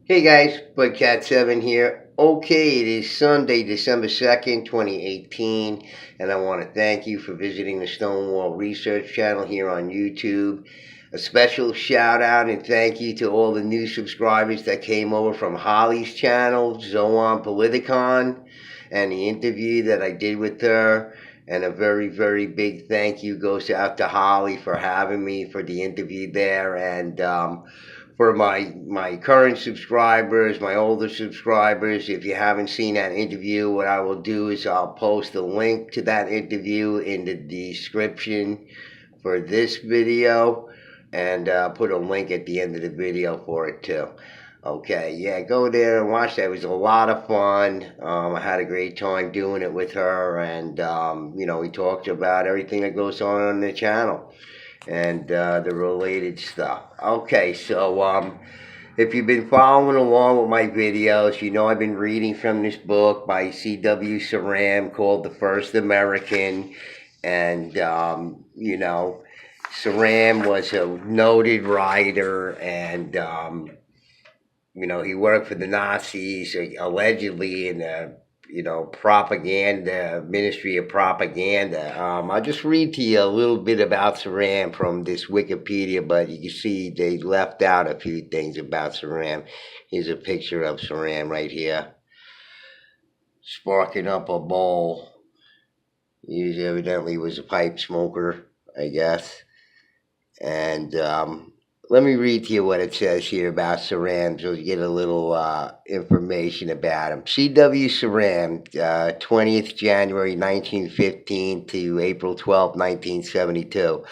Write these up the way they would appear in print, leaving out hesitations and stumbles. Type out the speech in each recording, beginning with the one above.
Hey guys, Cat7 here. Okay, it is Sunday, December 2nd, 2018, and I want to thank you for visiting the Stonewall Research channel here on YouTube. A special shout out and thank you to all the new subscribers that came over from Holly's channel, Zoon Politikon, and the interview that I did with her. And a very, very big thank you goes out to Holly for having me for the interview there. And for my current subscribers, my older subscribers, if you haven't seen that interview, what I will do is I'll post a link to that interview in the description for this video, and put a link at the end of the video for it too. Okay, yeah, go there and watch that. It was a lot of fun. I had a great time doing it with her, and we talked about everything that goes on the channel and the related stuff. Okay, so if you've been following along with my videos, you know I've been reading from this book by C.W. Ceram called The First American. And, Ceram was a noted writer, and, he worked for the Nazis, allegedly, in the propaganda, Ministry of Propaganda. I'll just read to you a little bit about Ceram from this Wikipedia, but you can see they left out a few things about Ceram. Here's a picture of Ceram right here, sparking up a bowl. He evidently was a pipe smoker, I guess. And let me read to you what it says here about Ceram so you get a little information about him. C.W. Ceram, 20th January 1915 to April 12, 1972,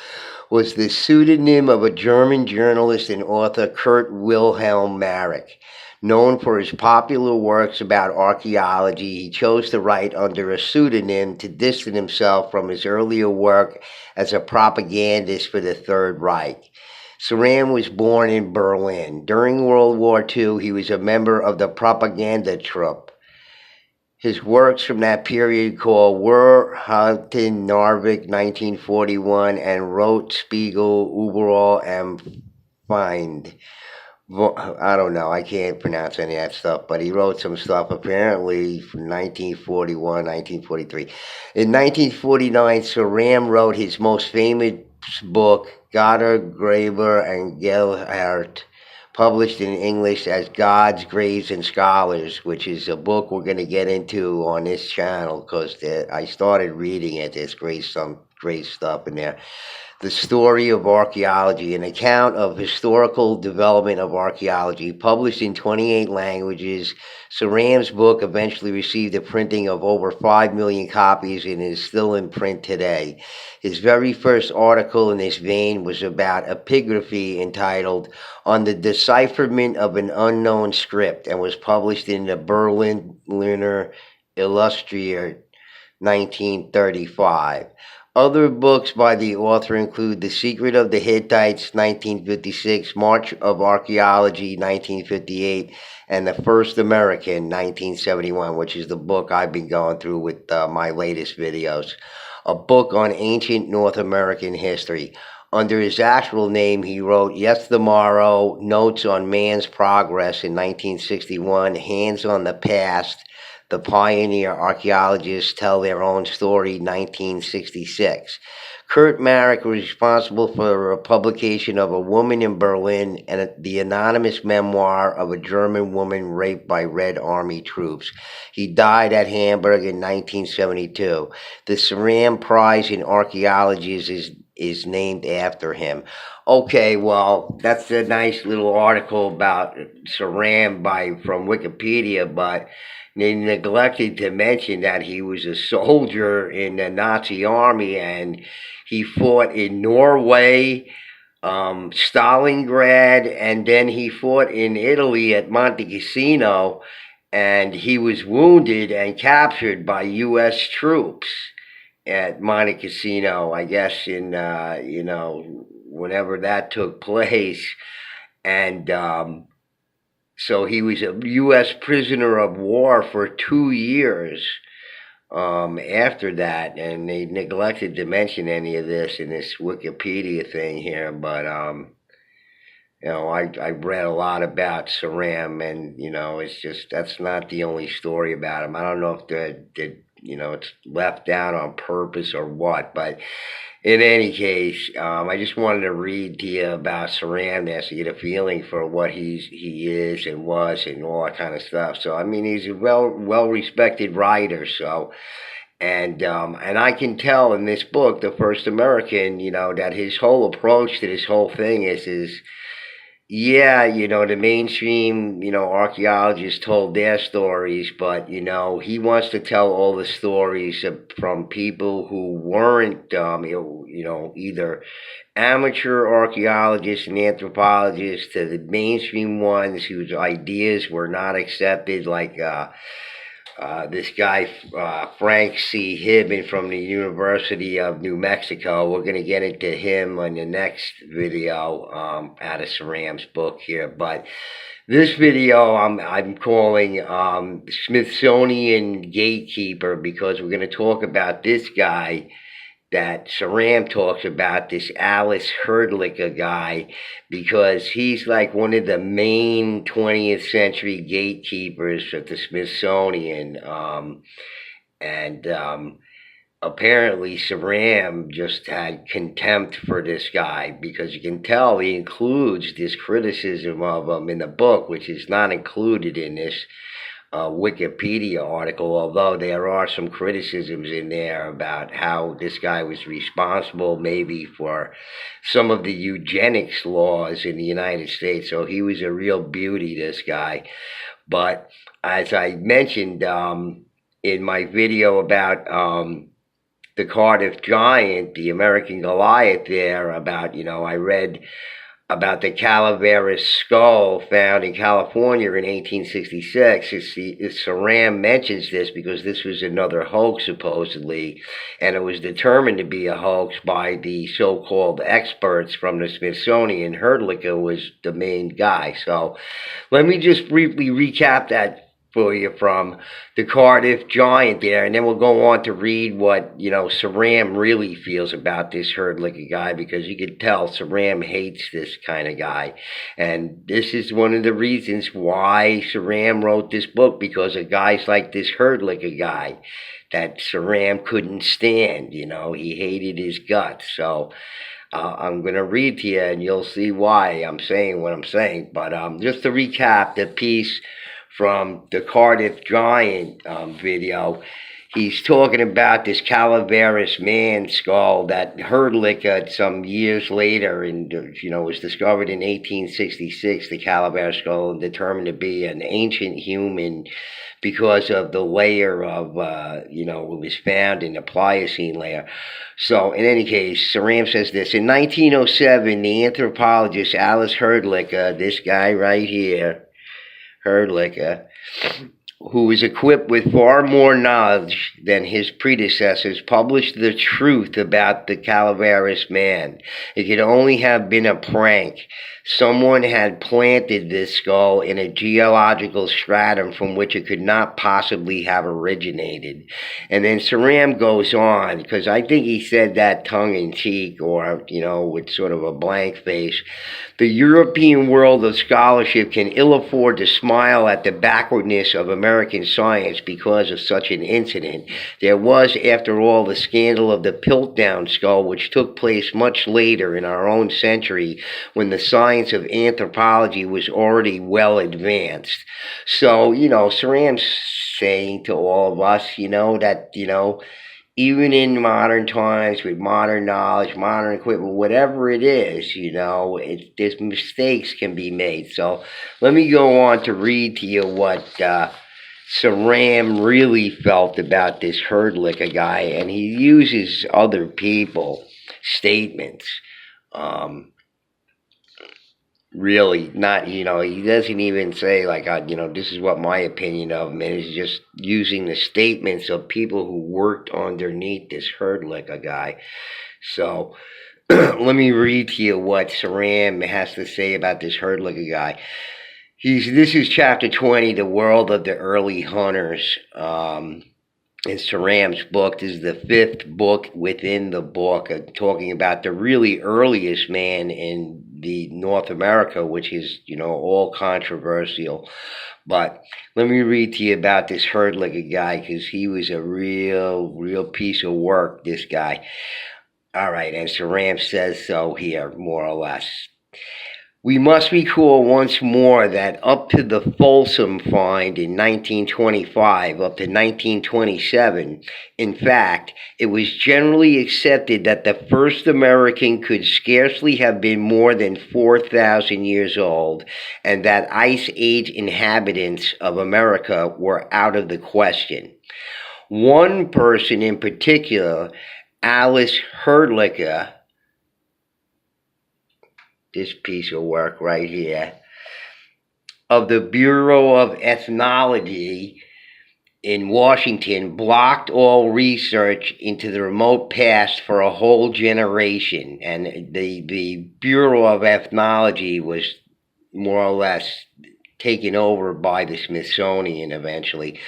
was the pseudonym of a German journalist and author Kurt Wilhelm Marek. Known for his popular works about archaeology, he chose to write under a pseudonym to distance himself from his earlier work as a propagandist for the Third Reich. Ceram was born in Berlin. During World War II, he was a member of the propaganda troupe. His works from that period called Werhalten Narvik 1941 and Rot Spiegel Überall am Feind. I don't know, I can't pronounce any of that stuff, but he wrote some stuff apparently from 1941, 1943. In 1949, Ceram wrote his most famous book, Gatekeeper and Gerhardt, published in English as Gods, Graves, and Scholars, which is a book we're going to get into on this channel because I started reading it. There's some great stuff in there. The Story of Archaeology, an account of historical development of archaeology, published in 28 languages. Ceram's book eventually received a printing of over 5 million copies and is still in print today. His very first article in this vein was about epigraphy entitled On the Decipherment of an Unknown Script and was published in the Berliner Illustriert 1935. Other books by the author include The Secret of the Hittites, 1956, March of Archaeology, 1958, and The First American, 1971, which is the book I've been going through with my latest videos. A book on ancient North American history. Under his actual name, he wrote Yes the Morrow, Notes on Man's Progress in 1961, Hands on the Past, The Pioneer Archaeologists Tell Their Own Story, 1966. Kurt Marek was responsible for the publication of A Woman in Berlin and the anonymous memoir of a German woman raped by Red Army troops. He died at Hamburg in 1972. The Ceram Prize in Archaeology is named after him. Okay, well, that's a nice little article about Ceram from Wikipedia, but they neglected to mention that he was a soldier in the Nazi army, and he fought in Norway, Stalingrad, and then he fought in Italy at Monte Cassino, and he was wounded and captured by U.S. troops at Monte Cassino, I guess in, whenever that took place. And so he was a U.S. prisoner of war for 2 years after that, and they neglected to mention any of this in this Wikipedia thing here, but I read a lot about Ceram, and it's just that's not the only story about him. I don't know if it's left out on purpose or what, but in any case, I just wanted to read to you about Ceram there so you get a feeling for what he is and was and all that kind of stuff. So I mean, he's a well respected writer. So and I can tell in this book, The First American, that his whole approach to this whole thing is yeah, the mainstream, archaeologists told their stories, but, he wants to tell all the stories from people who weren't, either amateur archaeologists and anthropologists to the mainstream ones whose ideas were not accepted, like, this guy, Frank C. Hibben from the University of New Mexico. We're going to get into him on the next video out of Ceram's book here. But this video I'm calling Smithsonian Gatekeeper, because we're going to talk about this guy that Ceram talks about, this Hrdlicka guy, because he's like one of the main 20th century gatekeepers at the Smithsonian. And apparently Ceram just had contempt for this guy, because you can tell he includes this criticism of him in the book, which is not included in this Wikipedia article, although there are some criticisms in there about how this guy was responsible maybe for some of the eugenics laws in the United States. So he was a real beauty, this guy. But as I mentioned in my video about the Cardiff Giant, the American Goliath there, about, I read about the Calaveras skull found in California in 1866. Ceram mentions this because this was another hoax, supposedly, and it was determined to be a hoax by the so-called experts from the Smithsonian. Hrdlicka was the main guy. So let me just briefly recap that for you from the Cardiff Giant there, and then we'll go on to read what Ceram really feels about this Hrdlicka guy, because you can tell Ceram hates this kind of guy. And this is one of the reasons why Ceram wrote this book, because of guys like this Hrdlicka guy that Ceram couldn't stand. He hated his guts. So I'm going to read to you, and you'll see why I'm saying what I'm saying. But just to recap the piece from the Cardiff Giant video, he's talking about this Calaveras man skull that Hrdlicka some years later, and was discovered in 1866, the Calaveras skull, and determined to be an ancient human because of the layer of, it was found in the Pliocene layer. So, in any case, Ceram says this: in 1907, the anthropologist Alice Hrdlicka, this guy right here, Hrdlicka, who was equipped with far more knowledge than his predecessors, published the truth about the Calaveras man. It could only have been a prank. Someone had planted this skull in a geological stratum from which it could not possibly have originated. And then Ceram goes on, because I think he said that tongue-in-cheek, or, with sort of a blank face. The European world of scholarship can ill afford to smile at the backwardness of American science because of such an incident. There was, after all, the scandal of the Piltdown skull, which took place much later in our own century, when the science of anthropology was already well advanced. So, Ceram's saying to all of us, that, even in modern times, with modern knowledge, modern equipment, whatever it is, there's mistakes can be made. So let me go on to read to you what Ceram really felt about this Hrdlicka guy, and he uses other people's statements. Really not, he doesn't even say like, this is what my opinion of him is. He's just using the statements of people who worked underneath this Hrdlicka guy. So let me read to you what Ceram has to say about this Hrdlicka guy. This is chapter 20, The World of the Early Hunters. In Ceram's book. This is the 5th book within the book, talking about the really earliest man in the North America, which is, all controversial. But let me read to you about this Hrdlicka guy, because he was a real piece of work, this guy. All right, and Ceram says so here, more or less. We must recall once more that up to the Folsom find in 1925, up to 1927, in fact, it was generally accepted that the first American could scarcely have been more than 4,000 years old, and that Ice Age inhabitants of America were out of the question. One person in particular, Alice Hrdlicka, this piece of work right here, of the Bureau of Ethnology in Washington, blocked all research into the remote past for a whole generation. And the Bureau of Ethnology was more or less taken over by the Smithsonian eventually.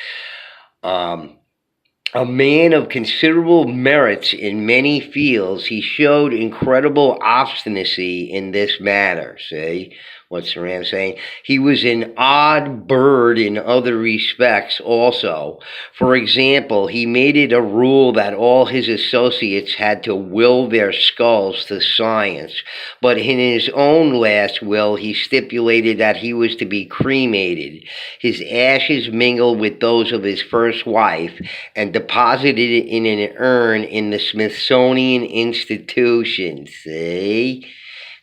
A man of considerable merits in many fields, he showed incredible obstinacy in this matter. See what Ceram's saying? He was an odd bird in other respects also. For example, he made it a rule that all his associates had to will their skulls to science. But in his own last will, he stipulated that he was to be cremated, his ashes mingled with those of his first wife, and deposited in an urn in the Smithsonian Institution. See?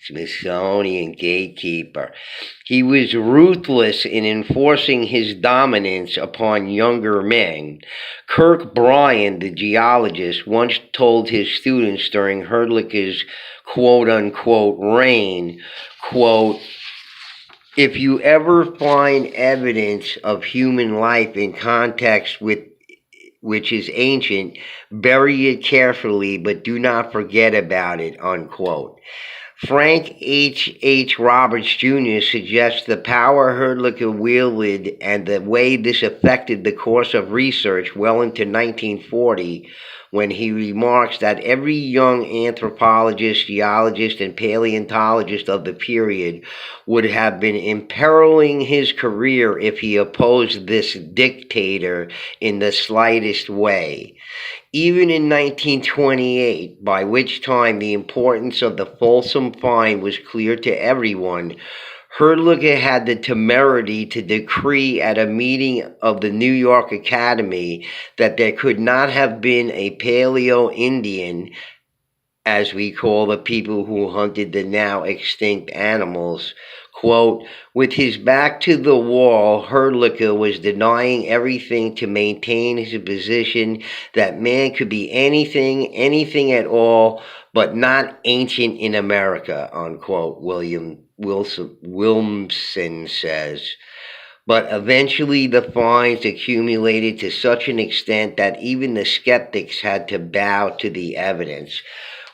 Smithsonian Gatekeeper. He was ruthless in enforcing his dominance upon younger men. Kirk Bryan, the geologist, once told his students during Hrdlicka's quote-unquote reign, quote, "If you ever find evidence of human life in context with which is ancient, bury it carefully, but do not forget about it," unquote. Frank H. Roberts Jr. suggests the power Hrdlicka wielded and the way this affected the course of research well into 1940, when he remarks that every young anthropologist, geologist, and paleontologist of the period would have been imperiling his career if he opposed this dictator in the slightest way. Even in 1928, by which time the importance of the Folsom find was clear to everyone, Hrdlicka had the temerity to decree at a meeting of the New York Academy that there could not have been a Paleo-Indian, as we call the people who hunted the now extinct animals. Quote, "With his back to the wall, Hrdlicka was denying everything to maintain his position that man could be anything at all, but not ancient in America," unquote, Wilmson says. But eventually the finds accumulated to such an extent that even the skeptics had to bow to the evidence,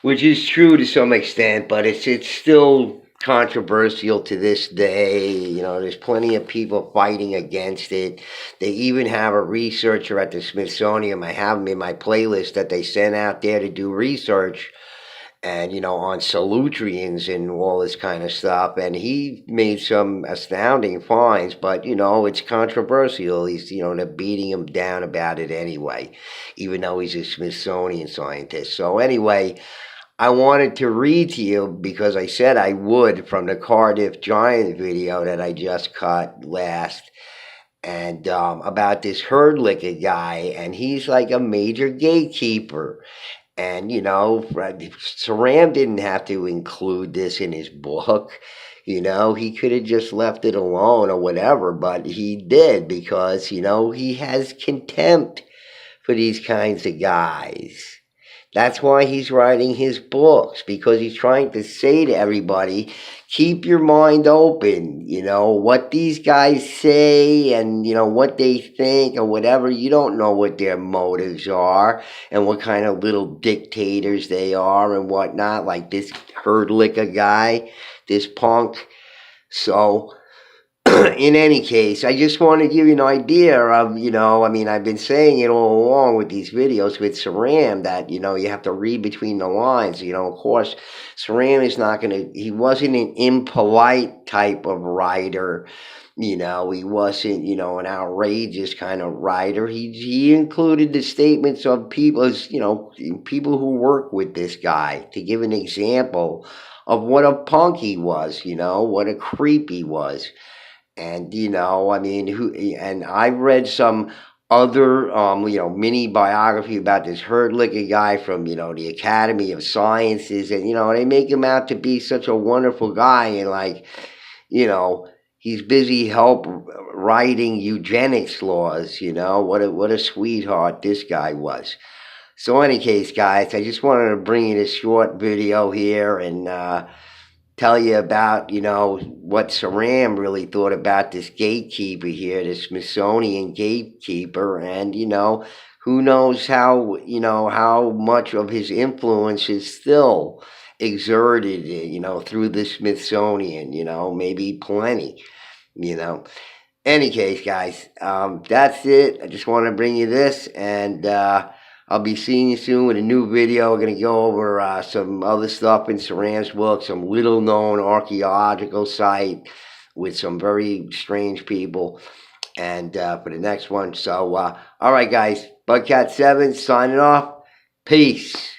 which is true to some extent, but it's still controversial to this day. There's plenty of people fighting against it. They even have a researcher at the Smithsonian. I have him in my playlist that they sent out there to do research and on salutrians and all this kind of stuff, and he made some astounding finds, but it's controversial. He's they're beating him down about it anyway, even though he's a Smithsonian scientist. So anyway, I wanted to read to you, because I said I would, from the Cardiff Giant video that I just cut last, and about this Hrdlicka guy, and he's like a major gatekeeper. And, Ceram didn't have to include this in his book. He could have just left it alone or whatever, but he did, because, he has contempt for these kinds of guys. That's why he's writing his books, because he's trying to say to everybody, keep your mind open. What these guys say and, what they think or whatever, you don't know what their motives are and what kind of little dictators they are and whatnot, like this Hrdlicka guy, this punk. So in any case, I just want to give you an idea of, I mean, I've been saying it all along with these videos with Ceram that, you have to read between the lines. Of course, Ceram is not going to, he wasn't an impolite type of writer. He wasn't, an outrageous kind of writer. He included the statements of people, people who work with this guy to give an example of what a punk he was, what a creep he was. And I mean, and I've read some other mini biography about this Hrdlicka guy from the Academy of Sciences, and they make him out to be such a wonderful guy, and like you know he's busy writing eugenics laws. What a sweetheart this guy was. So any case, guys, I just wanted to bring you this short video here and tell you about, what Ceram really thought about this gatekeeper here, the Smithsonian gatekeeper, and, who knows how much of his influence is still exerted, through the Smithsonian, maybe plenty, you know. Any case, guys, that's it. I just want to bring you this, and I'll be seeing you soon with a new video. We're going to go over some other stuff in Ceram's book, some little-known archaeological site with some very strange people, and for the next one. So, all right, guys, Bugcat7 signing off. Peace.